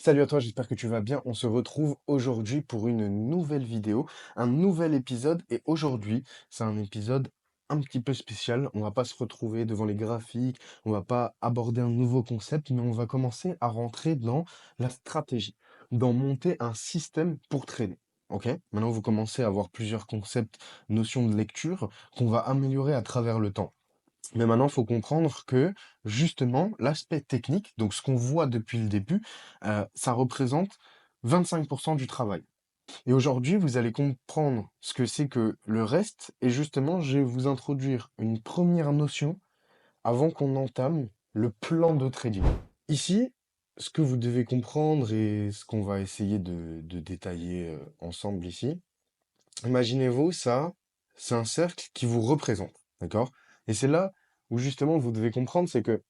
Salut à toi, j'espère que tu vas bien. On se retrouve aujourd'hui pour une nouvelle vidéo, un nouvel épisode. Et aujourd'hui, c'est un épisode un petit peu spécial. On va pas se retrouver devant les graphiques, on va pas aborder un nouveau concept, mais on va commencer à rentrer dans la stratégie, dans monter un système pour traîner. Ok? Maintenant, vous commencez à avoir plusieurs concepts, notions de lecture qu'on va améliorer à travers le temps. Mais maintenant, il faut comprendre que justement, l'aspect technique, donc ce qu'on voit depuis le début, ça représente 25% du travail. Et aujourd'hui, vous allez comprendre ce que c'est que le reste. Et justement, je vais vous introduire une première notion avant qu'on entame le plan de trading. Ici, ce que vous devez comprendre et ce qu'on va essayer de détailler ensemble ici, imaginez-vous ça, c'est un cercle qui vous représente, d'accord? Et c'est là où justement vous devez comprendre, c'est que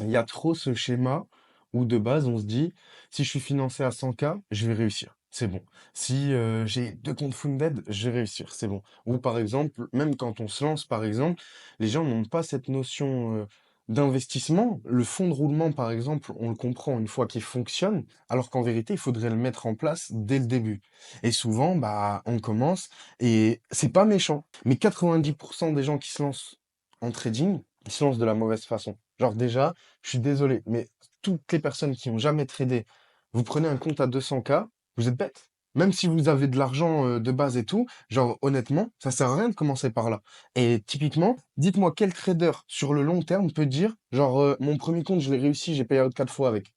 il y a trop ce schéma où de base on se dit, si je suis financé à 100K, je vais réussir, c'est bon. Si j'ai deux comptes Funded, je vais réussir, c'est bon. Ou par exemple, même quand on se lance par exemple, les gens n'ont pas cette notion d'investissement. Le fonds de roulement par exemple, on le comprend une fois qu'il fonctionne, alors qu'en vérité, il faudrait le mettre en place dès le début. Et souvent, bah, on commence et c'est pas méchant, mais 90% des gens qui se lancent en trading, ils se lancent de la mauvaise façon. Genre déjà, je suis désolé, mais toutes les personnes qui ont jamais tradé, vous prenez un compte à 200K, vous êtes bête. Même si vous avez de l'argent de base et tout, genre honnêtement, ça sert à rien de commencer par là. Et typiquement, dites-moi quel trader sur le long terme peut dire, genre mon premier compte, je l'ai réussi, j'ai payé out 4 fois avec.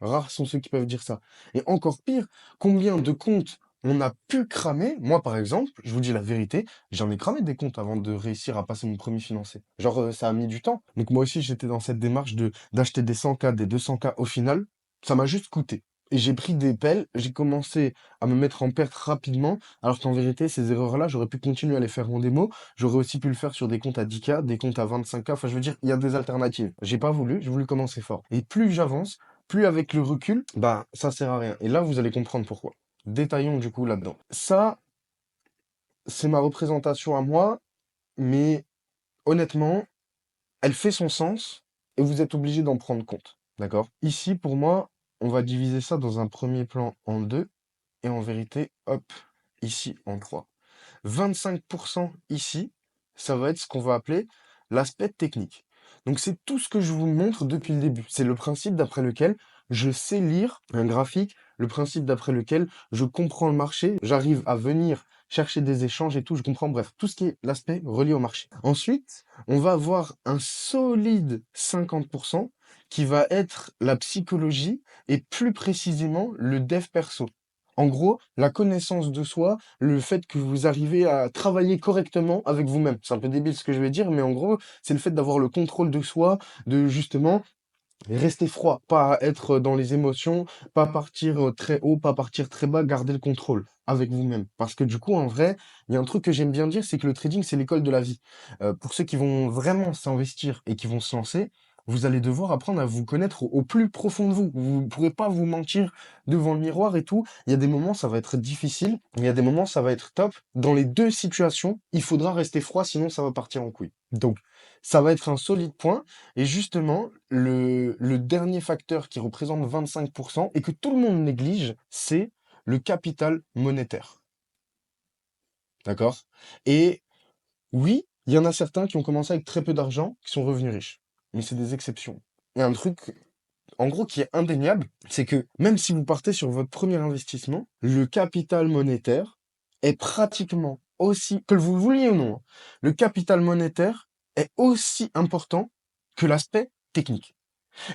Rares sont ceux qui peuvent dire ça. Et encore pire, combien de comptes on a pu cramer? Moi, par exemple, je vous dis la vérité, j'en ai cramé des comptes avant de réussir à passer mon premier financé. Genre, ça a mis du temps. Donc moi aussi, j'étais dans cette démarche de d'acheter des 100K, des 200K. Au final, ça m'a juste coûté. Et j'ai pris des pelles, j'ai commencé à me mettre en perte rapidement, alors qu'en vérité, ces erreurs-là, j'aurais pu continuer à les faire en démo. J'aurais aussi pu le faire sur des comptes à 10K, des comptes à 25K. Enfin, je veux dire, il y a des alternatives. J'ai pas voulu, j'ai voulu commencer fort. Et plus j'avance, plus avec le recul, bah ça sert à rien. Et là, vous allez comprendre pourquoi. Détaillons du coup là-dedans. Ça, c'est ma représentation à moi, mais honnêtement, elle fait son sens et vous êtes obligé d'en prendre compte. D'accord? Ici, pour moi, on va diviser ça dans un premier plan en deux et en vérité, hop, ici en trois. 25% ici, ça va être ce qu'on va appeler l'aspect technique. Donc c'est tout ce que je vous montre depuis le début. C'est le principe d'après lequel je sais lire un graphique, le principe d'après lequel je comprends le marché, j'arrive à venir chercher des échanges et tout, je comprends, bref, tout ce qui est l'aspect relié au marché. Ensuite, on va avoir un solide 50% qui va être la psychologie et plus précisément le dev perso. En gros, la connaissance de soi, le fait que vous arrivez à travailler correctement avec vous-même. C'est un peu débile ce que je vais dire, mais en gros, c'est le fait d'avoir le contrôle de soi, de justement rester froid, pas être dans les émotions, pas partir très haut, pas partir très bas, garder le contrôle avec vous-même. Parce que du coup, en vrai, il y a un truc que j'aime bien dire, c'est que le trading, c'est l'école de la vie. Pour ceux qui vont vraiment s'investir et qui vont se lancer, vous allez devoir apprendre à vous connaître au plus profond de vous. Vous ne pourrez pas vous mentir devant le miroir et tout. Il y a des moments, ça va être difficile. Il y a des moments, ça va être top. Dans les deux situations, il faudra rester froid, sinon ça va partir en couille. Donc, ça va être un solide point. Et justement, le dernier facteur qui représente 25% et que tout le monde néglige, c'est le capital monétaire. D'accord? Et oui, il y en a certains qui ont commencé avec très peu d'argent, qui sont revenus riches. Mais c'est des exceptions. Et un truc, en gros, qui est indéniable, c'est que même si vous partez sur votre premier investissement, le capital monétaire est pratiquement aussi, que vous le vouliez ou non, hein, le capital monétaire est aussi important que l'aspect technique.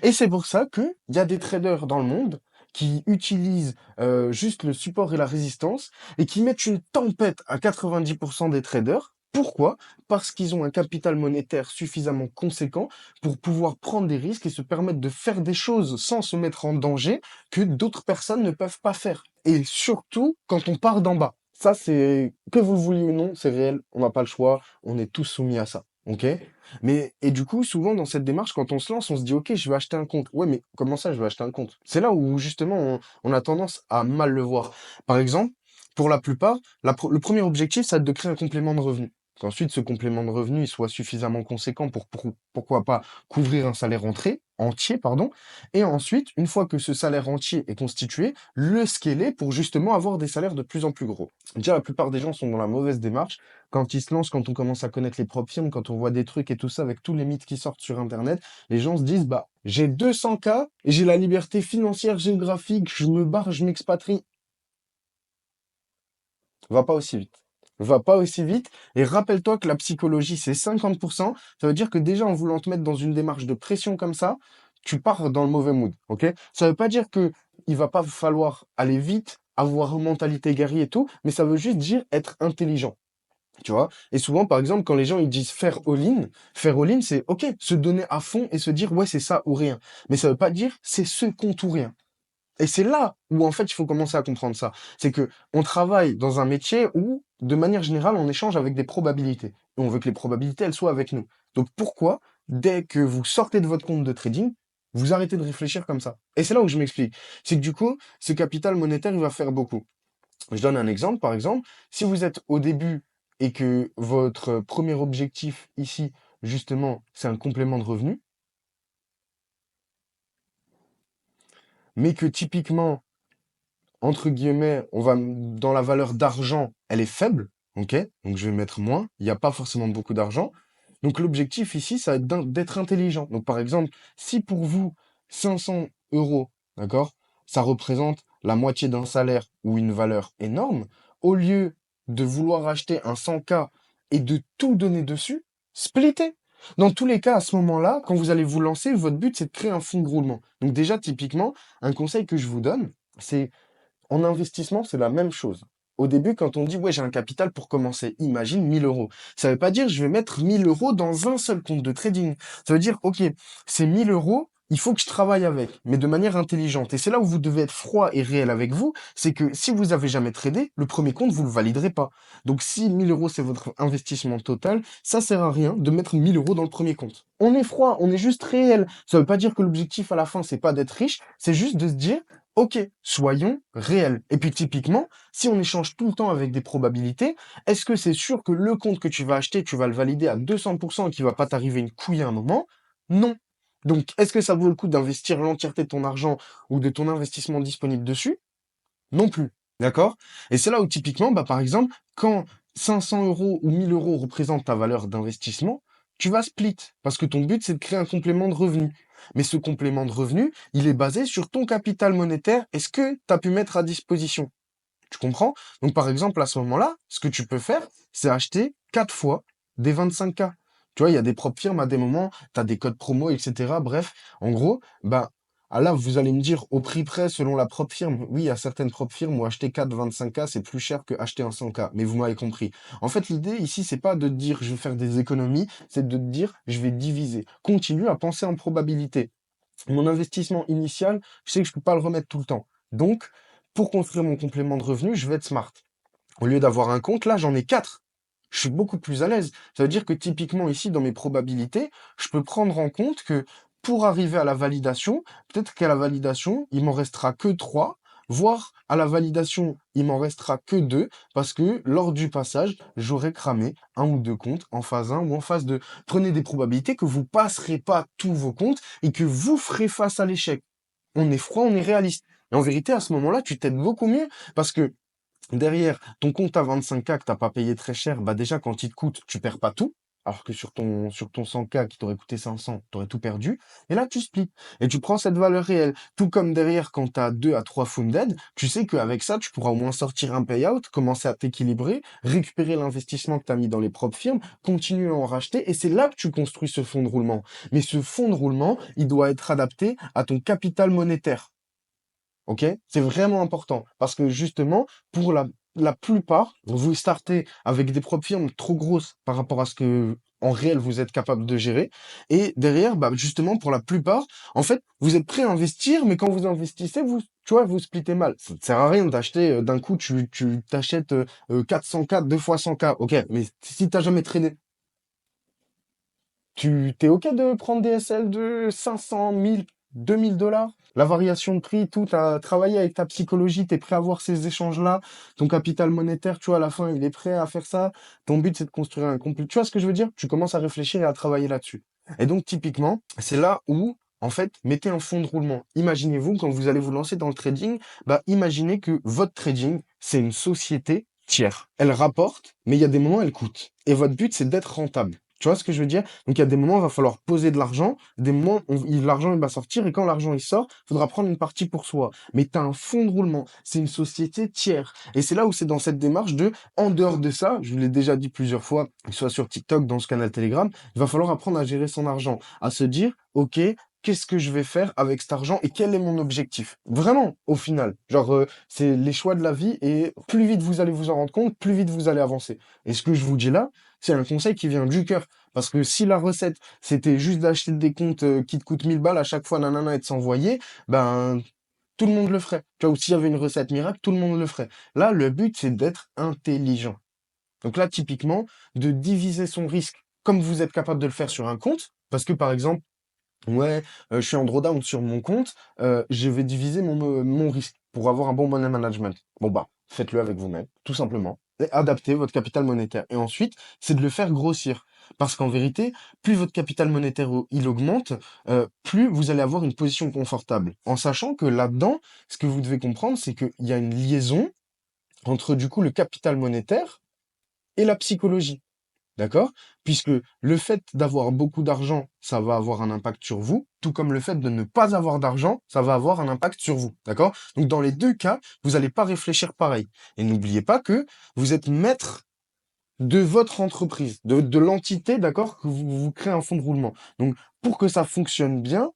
Et c'est pour ça qu'il y a des traders dans le monde qui utilisent juste le support et la résistance et qui mettent une tempête à 90% des traders. Pourquoi? Parce qu'ils ont un capital monétaire suffisamment conséquent pour pouvoir prendre des risques et se permettre de faire des choses sans se mettre en danger que d'autres personnes ne peuvent pas faire. Et surtout quand on part d'en bas. Ça, c'est, que vous le vouliez ou non, c'est réel, on n'a pas le choix, on est tous soumis à ça. Ok? Mais, et du coup, souvent dans cette démarche, quand on se lance, on se dit, OK, je vais acheter un compte. Ouais, mais comment ça, je vais acheter un compte? C'est là où justement on a tendance à mal le voir. Par exemple, pour la plupart, le premier objectif, ça va être de créer un complément de revenu. qu'ensuite ce complément de revenu il soit suffisamment conséquent pourquoi pas couvrir un salaire entier, pardon. Et ensuite, une fois que ce salaire entier est constitué, le scaler pour justement avoir des salaires de plus en plus gros. Déjà, la plupart des gens sont dans la mauvaise démarche. Quand ils se lancent, quand on commence à connaître les propres firmes, quand on voit des trucs et tout ça avec tous les mythes qui sortent sur Internet, les gens se disent, bah, j'ai 200K et j'ai la liberté financière, géographique, je me barre, je m'expatrie. Va pas aussi vite. Va pas aussi vite. Et rappelle-toi que la psychologie, c'est 50%. Ça veut dire que déjà, en voulant te mettre dans une démarche de pression comme ça, tu pars dans le mauvais mood, ok? Ça veut pas dire que il va pas falloir aller vite, avoir une mentalité guerrier et tout, mais ça veut juste dire être intelligent, tu vois? Et souvent, par exemple, quand les gens ils disent faire all-in, c'est ok, se donner à fond et se dire ouais, c'est ça ou rien. Mais ça veut pas dire c'est ce compte ou rien. Et c'est là où, en fait, il faut commencer à comprendre ça. C'est que on travaille dans un métier où, de manière générale, on échange avec des probabilités. Et on veut que les probabilités, elles soient avec nous. Donc, pourquoi, dès que vous sortez de votre compte de trading, vous arrêtez de réfléchir comme ça? Et c'est là où je m'explique. C'est que du coup, ce capital monétaire, il va faire beaucoup. Je donne un exemple, par exemple. Si vous êtes au début et que votre premier objectif ici, justement, c'est un complément de revenu, mais que typiquement, entre guillemets, on va dans la valeur d'argent, elle est faible, ok? Donc je vais mettre moins. Il n'y a pas forcément beaucoup d'argent. Donc l'objectif ici, ça va être d'être intelligent. Donc par exemple, si pour vous 500 euros, d'accord, ça représente la moitié d'un salaire ou une valeur énorme, au lieu de vouloir acheter un 100K et de tout donner dessus, splittez. Dans tous les cas, à ce moment-là, quand vous allez vous lancer, votre but, c'est de créer un fonds de roulement. Donc déjà, typiquement, un conseil que je vous donne, c'est en investissement, c'est la même chose. Au début, quand on dit, ouais, j'ai un capital pour commencer, imagine 1 000 euros. Ça veut pas dire, je vais mettre 1 000 euros dans un seul compte de trading. Ça veut dire, OK, c'est 1 000 euros, il faut que je travaille avec, mais de manière intelligente. Et c'est là où vous devez être froid et réel avec vous. C'est que si vous avez jamais tradé, le premier compte, vous le validerez pas. Donc, si 1 000 euros, c'est votre investissement total, ça sert à rien de mettre 1 000 euros dans le premier compte. On est froid, on est juste réel. Ça veut pas dire que l'objectif à la fin, c'est pas d'être riche, c'est juste de se dire, ok, soyons réels. Et puis typiquement, si on échange tout le temps avec des probabilités, est-ce que c'est sûr que le compte que tu vas acheter, tu vas le valider à 200% et qu'il va pas t'arriver une couille à un moment? Non. Donc, est-ce que ça vaut le coup d'investir l'entièreté de ton argent ou de ton investissement disponible dessus? Non plus. D'accord? Et c'est là où typiquement, bah, par exemple, quand 500 euros ou 1 000 euros représentent ta valeur d'investissement, tu vas split. Parce que ton but, c'est de créer un complément de revenu. Mais ce complément de revenu, il est basé sur ton capital monétaire et ce que tu as pu mettre à disposition. Tu comprends? Donc, par exemple, à ce moment-là, ce que tu peux faire, c'est acheter 4 fois des 25K. Tu vois, il y a des propres firmes à des moments, tu as des codes promo, etc. Bref, en gros, ben, là, vous allez me dire au prix près selon la propre firme. Oui, il y a certaines propres firmes où acheter 4 25K, c'est plus cher que acheter un 100K. Mais vous m'avez compris. En fait, l'idée ici, c'est pas de te dire je vais faire des économies, c'est de te dire je vais diviser. Continue à penser en probabilité. Mon investissement initial, je sais que je peux pas le remettre tout le temps. Donc, pour construire mon complément de revenu, je vais être smart. Au lieu d'avoir un compte, là, j'en ai 4. Je suis beaucoup plus à l'aise. Ça veut dire que typiquement ici, dans mes probabilités, je peux prendre en compte que pour arriver à la validation, peut-être qu'à la validation, il m'en restera que 3, voire à la validation, il m'en restera que 2, parce que lors du passage, j'aurai cramé un ou deux comptes en phase 1 ou en phase 2. Prenez des probabilités que vous passerez pas tous vos comptes et que vous ferez face à l'échec. On est froid, on est réaliste. Et en vérité, à ce moment-là, tu t'aides beaucoup mieux parce que derrière, ton compte à 25K que t'as pas payé très cher, bah déjà quand il te coûte, tu perds pas tout. Alors que sur ton 100K qui t'aurait coûté 500, t'aurais tout perdu. Et là, tu splits. Et tu prends cette valeur réelle. Tout comme derrière, quand t'as 2 à 3 funded, tu sais qu'avec ça, tu pourras au moins sortir un payout, commencer à t'équilibrer, récupérer l'investissement que t'as mis dans les propres firmes, continuer à en racheter. Et c'est là que tu construis ce fonds de roulement. Mais ce fonds de roulement, il doit être adapté à ton capital monétaire. OK? C'est vraiment important parce que justement, pour la plupart, vous startez avec des propres firmes trop grosses par rapport à ce que, en réel, vous êtes capable de gérer. Et derrière, bah, justement, pour la plupart, en fait, vous êtes prêt à investir, mais quand vous investissez, tu vois, vous splittez mal. Ça ne sert à rien d'acheter d'un coup, tu t'achètes 404, 2 fois 100K. OK, mais si t'as jamais traîné, tu t'es OK de prendre des SL de 500, 1000, 2000 dollars? La variation de prix, tout, t'as travaillé avec ta psychologie, t'es prêt à voir ces échanges-là, ton capital monétaire, tu vois, à la fin, il est prêt à faire ça. Ton but, c'est de construire un complet. Tu vois ce que je veux dire? Tu commences à réfléchir et à travailler là-dessus. Et donc, typiquement, c'est là où, en fait, mettez un fond de roulement. Imaginez-vous, quand vous allez vous lancer dans le trading, bah, imaginez que votre trading, c'est une société tiers. Elle rapporte, mais il y a des moments, elle coûte. Et votre but, c'est d'être rentable. Tu vois ce que je veux dire? Donc, il y a des moments, il va falloir poser de l'argent, des moments, l'argent, il va sortir, et quand l'argent, il sort, il faudra prendre une partie pour soi. Mais tu as un fonds de roulement. C'est une société tiers. Et c'est là où c'est dans cette démarche de, en dehors de ça, je vous l'ai déjà dit plusieurs fois, que ce soit sur TikTok, dans ce canal Telegram, il va falloir apprendre à gérer son argent, à se dire, OK, qu'est-ce que je vais faire avec cet argent et quel est mon objectif? Vraiment, au final. Genre, c'est les choix de la vie et plus vite vous allez vous en rendre compte, plus vite vous allez avancer. Et ce que je vous dis là, c'est un conseil qui vient du cœur. Parce que si la recette, c'était juste d'acheter des comptes qui te coûtent 1000 balles à chaque fois, nanana, et de s'envoyer, ben, tout le monde le ferait. Tu vois, ou s'il y avait une recette miracle, tout le monde le ferait. Là, le but, c'est d'être intelligent. Donc là, typiquement, de diviser son risque comme vous êtes capable de le faire sur un compte. Parce que, par exemple, ouais, je suis en drawdown sur mon compte, je vais diviser mon risque pour avoir un bon money management. Bon bah, faites-le avec vous-même, tout simplement. Et adaptez votre capital monétaire. Et ensuite, c'est de le faire grossir. Parce qu'en vérité, plus votre capital monétaire il augmente, plus vous allez avoir une position confortable. En sachant que là-dedans, ce que vous devez comprendre, c'est qu'il y a une liaison entre du coup le capital monétaire et la psychologie. D'accord? Puisque le fait d'avoir beaucoup d'argent, ça va avoir un impact sur vous, tout comme le fait de ne pas avoir d'argent, ça va avoir un impact sur vous. D'accord? Donc dans les deux cas, vous n'allez pas réfléchir pareil. Et n'oubliez pas que vous êtes maître de votre entreprise, de l'entité, d'accord, que vous créez un fonds de roulement. Donc pour que ça fonctionne bien,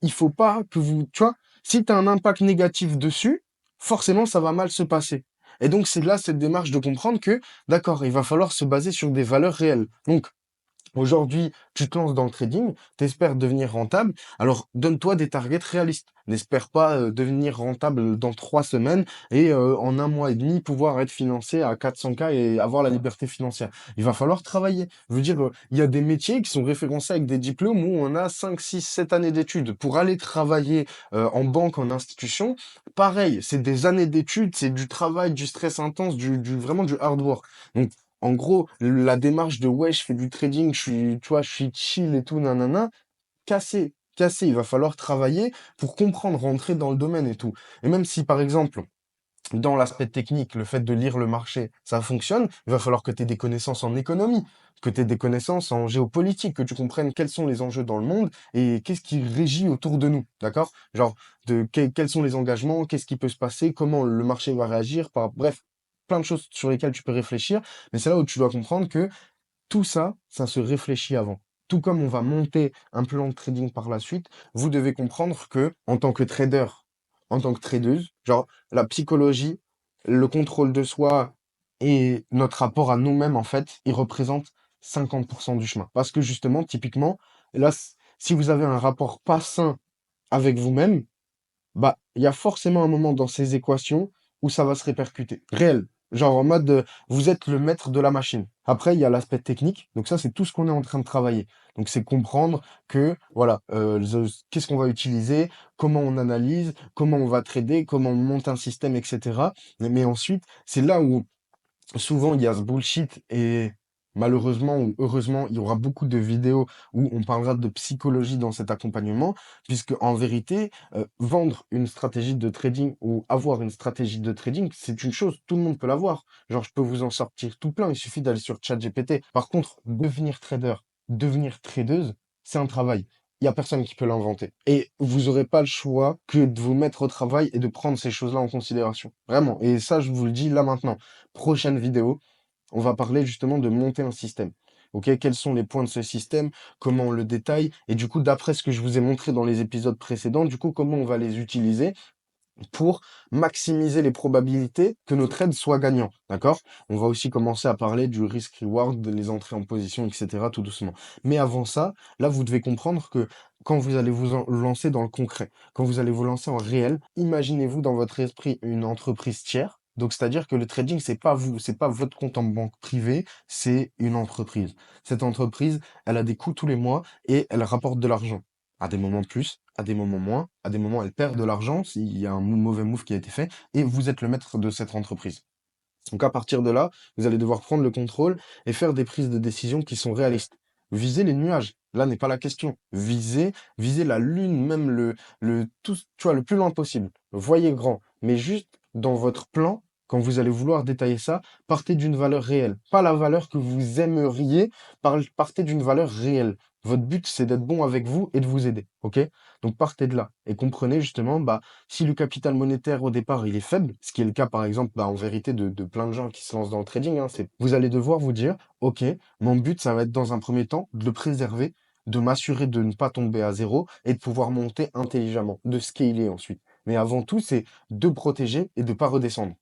il faut pas que vous, tu vois, si tu as un impact négatif dessus, forcément, ça va mal se passer. Et donc, c'est là cette démarche de comprendre que, d'accord, il va falloir se baser sur des valeurs réelles. Donc, aujourd'hui, tu te lances dans le trading, tu espères devenir rentable, alors donne-toi des targets réalistes. N'espère pas devenir rentable dans 3 semaines et en un mois et demi pouvoir être financé à 400K et avoir la liberté financière. Il va falloir travailler. Je veux dire, il y a des métiers qui sont référencés avec des diplômes où on a 5, 6, 7 années d'études. Pour aller travailler en banque, en institution, pareil, c'est des années d'études, c'est du travail, du stress intense, vraiment du hard work. Donc, en gros, la démarche de ouais, je fais du trading, je suis, tu vois, je suis chill et tout, nanana, cassé, cassé. Il va falloir travailler pour comprendre, rentrer dans le domaine et tout. Et même si, par exemple, dans l'aspect technique, le fait de lire le marché, ça fonctionne, il va falloir que tu aies des connaissances en économie, que tu aies des connaissances en géopolitique, que tu comprennes quels sont les enjeux dans le monde et qu'est-ce qui régit autour de nous, d'accord? Genre, quels sont les engagements, qu'est-ce qui peut se passer, comment le marché va réagir, bref, plein de choses sur lesquelles tu peux réfléchir, mais c'est là où tu dois comprendre que tout ça, ça se réfléchit avant. Tout comme on va monter un plan de trading par la suite, vous devez comprendre que, en tant que trader, en tant que tradeuse, genre, la psychologie, le contrôle de soi et notre rapport à nous-mêmes, en fait, ils représentent 50% du chemin. Parce que justement, typiquement, là, si vous avez un rapport pas sain avec vous-même, bah, il y a forcément un moment dans ces équations où ça va se répercuter. Réel. Genre en mode, vous êtes le maître de la machine. Après, il y a l'aspect technique. Donc ça, c'est tout ce qu'on est en train de travailler. Donc c'est comprendre que, voilà, qu'est-ce qu'on va utiliser, comment on analyse, comment on va trader, comment on monte un système, etc. Mais ensuite, c'est là où souvent il y a ce bullshit et malheureusement ou heureusement, il y aura beaucoup de vidéos où on parlera de psychologie dans cet accompagnement, puisque en vérité, vendre une stratégie de trading ou avoir une stratégie de trading, c'est une chose, tout le monde peut l'avoir. Genre, je peux vous en sortir tout plein, il suffit d'aller sur ChatGPT. Par contre, devenir trader, devenir tradeuse, c'est un travail. Il y a personne qui peut l'inventer. Et vous n'aurez pas le choix que de vous mettre au travail et de prendre ces choses-là en considération. Vraiment. Et ça, je vous le dis là maintenant. Prochaine vidéo, on va parler justement de monter un système. Ok, quels sont les points de ce système, comment on le détaille, et du coup, d'après ce que je vous ai montré dans les épisodes précédents, du coup, comment on va les utiliser pour maximiser les probabilités que nos trades soient gagnants. D'accord? On va aussi commencer à parler du risk-reward, les entrées en position, etc., tout doucement. Mais avant ça, là, vous devez comprendre que quand vous allez lancer dans le concret, quand vous allez vous lancer en réel, imaginez-vous dans votre esprit une entreprise tiers. Donc, c'est-à-dire que le trading, c'est pas vous, c'est pas votre compte en banque privée, c'est une entreprise. Cette entreprise, elle a des coûts tous les mois et elle rapporte de l'argent. À des moments plus, à des moments moins, à des moments elle perd de l'argent s'il y a un mauvais move qui a été fait, et vous êtes le maître de cette entreprise. Donc à partir de là, vous allez devoir prendre le contrôle et faire des prises de décision qui sont réalistes. Visez les nuages. Là n'est pas la question. Visez la lune, même tout, tu vois, le plus loin possible. Voyez grand. Mais juste dans votre plan, quand vous allez vouloir détailler ça, partez d'une valeur réelle. Pas la valeur que vous aimeriez, partez d'une valeur réelle. Votre but, c'est d'être bon avec vous et de vous aider. OK? Donc partez de là. Et comprenez justement, bah, si le capital monétaire au départ il est faible, ce qui est le cas par exemple bah, en vérité de plein de gens qui se lancent dans le trading, hein, vous allez devoir vous dire, ok, mon but ça va être dans un premier temps de le préserver, de m'assurer de ne pas tomber à zéro et de pouvoir monter intelligemment, de scaler ensuite. Mais avant tout, c'est de protéger et de pas redescendre.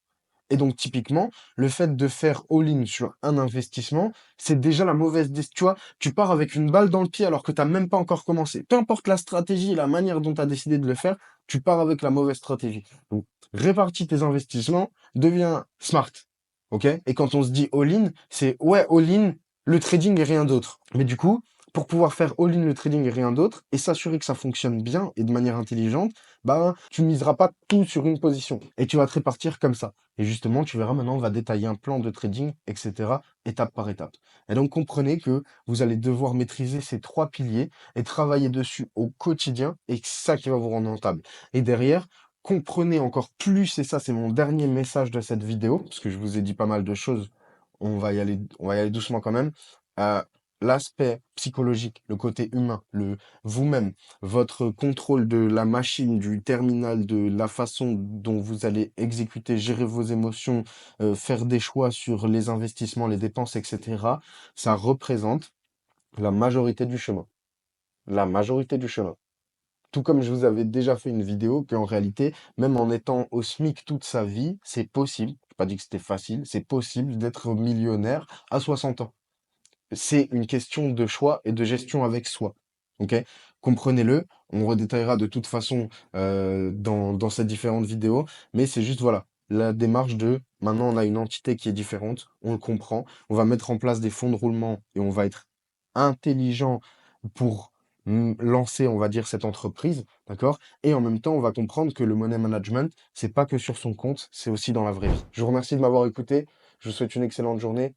Et donc, typiquement, le fait de faire all-in sur un investissement, c'est déjà la mauvaise décision. Tu vois, tu pars avec une balle dans le pied alors que tu n'as même pas encore commencé. Peu importe la stratégie et la manière dont tu as décidé de le faire, tu pars avec la mauvaise stratégie. Donc, répartis tes investissements, deviens smart. OK? Et quand on se dit all-in, c'est ouais, all-in, le trading et rien d'autre. Mais du coup, pour pouvoir faire all-in le trading et rien d'autre, et s'assurer que ça fonctionne bien et de manière intelligente, bah, tu miseras pas tout sur une position. Et tu vas te répartir comme ça. Et justement, tu verras maintenant, on va détailler un plan de trading, etc., étape par étape. Et donc, comprenez que vous allez devoir maîtriser ces trois piliers et travailler dessus au quotidien, et c'est ça qui va vous rendre rentable. Et derrière, comprenez encore plus, et ça, c'est mon dernier message de cette vidéo, parce que je vous ai dit pas mal de choses, on va y aller doucement quand même. Euh, L'aspect psychologique, le côté humain, le vous-même, votre contrôle de la machine, du terminal, de la façon dont vous allez exécuter, gérer vos émotions, faire des choix sur les investissements, les dépenses, etc., ça représente la majorité du chemin. La majorité du chemin. Tout comme je vous avais déjà fait une vidéo qu'en réalité, même en étant au SMIC toute sa vie, c'est possible, je pas dit que c'était facile, c'est possible d'être millionnaire à 60 ans. C'est une question de choix et de gestion avec soi. OK? Comprenez-le. On redétaillera de toute façon dans ces différentes vidéos. Mais c'est juste, voilà, la démarche de maintenant, on a une entité qui est différente. On le comprend. On va mettre en place des fonds de roulement et on va être intelligent pour lancer, on va dire, cette entreprise. D'accord? Et en même temps, on va comprendre que le money management, c'est pas que sur son compte, c'est aussi dans la vraie vie. Je vous remercie de m'avoir écouté. Je vous souhaite une excellente journée.